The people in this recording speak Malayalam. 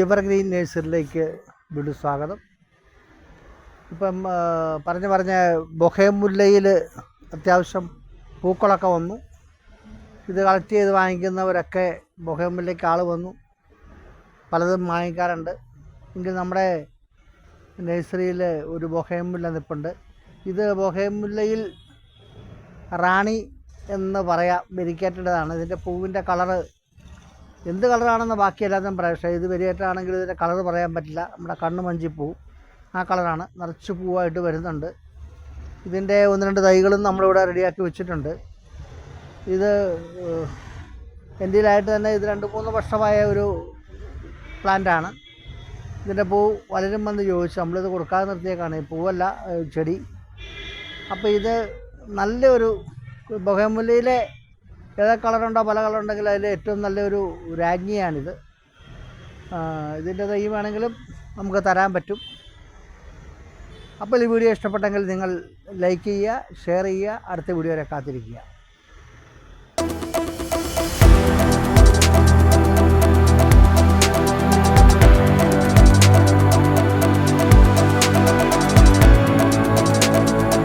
എവർഗ്രീൻ നേഴ്സറിയിലേക്ക് വീണ്ടും സ്വാഗതം. ഇപ്പം പറഞ്ഞ ബൊഹേമുല്ലയിൽ അത്യാവശ്യം പൂക്കളൊക്കെ വന്നു. ഇത് കളക്ട് ചെയ്ത് വാങ്ങിക്കുന്നവരൊക്കെ ബൊഹേമുല്ലയ്ക്ക് ആൾ വന്നു, പലതും വാങ്ങിക്കാറുണ്ട്. എങ്കിൽ നമ്മുടെ നഴ്സറിയിൽ ഒരു ബൊഹേമുല്ല നിൽപ്പുണ്ട്. ഇത് ബൊഹേമുല്ലയിൽ റാണി എന്ന് പറയാം, വെരിക്കേറ്റഡാണ്. ഇതിൻ്റെ പൂവിൻ്റെ കളറ് എന്ത് കളറാണെന്ന് ബാക്കി എല്ലാത്തും പറയാം. പക്ഷേ ഇത് വെരിയേറ്റാണെങ്കിൽ ഇതിൻ്റെ കളറ് പറയാൻ പറ്റില്ല. നമ്മുടെ കണ്ണ് മഞ്ചിപ്പൂ ആ കളറാണ്, നിറച്ച് പൂവായിട്ട് വരുന്നുണ്ട്. ഇതിൻ്റെ 1-2 തൈകളും നമ്മളിവിടെ റെഡിയാക്കി വെച്ചിട്ടുണ്ട്. ഇത് എൻ്റെയിലായിട്ട് തന്നെ ഇത് 2-3 വർഷമായ ഒരു പ്ലാന്റാണ്. ഇതിൻ്റെ പൂ വളരുമെന്ന് ചോദിച്ചു, നമ്മളിത് കൊടുക്കാതെ നിർത്തിയേക്കാണ്. ഈ പൂവല്ല, ചെടി. അപ്പോൾ ഇത് നല്ലൊരു ബൊഹേമുല്ലയിലെ ഏതൊക്കെ കളറുണ്ടോ, പല കളറുണ്ടെങ്കിൽ അതിൽ ഏറ്റവും നല്ലൊരു രാജ്ഞിയാണിത്. ഇതിൻ്റെ തൈ വേണമെങ്കിലും നമുക്ക് തരാൻ പറ്റും. അപ്പോൾ ഈ വീഡിയോ ഇഷ്ടപ്പെട്ടെങ്കിൽ നിങ്ങൾ ലൈക്ക് ചെയ്യുക, ഷെയർ ചെയ്യുക. അടുത്ത വീഡിയോ വരെ കാത്തിരിക്കുക.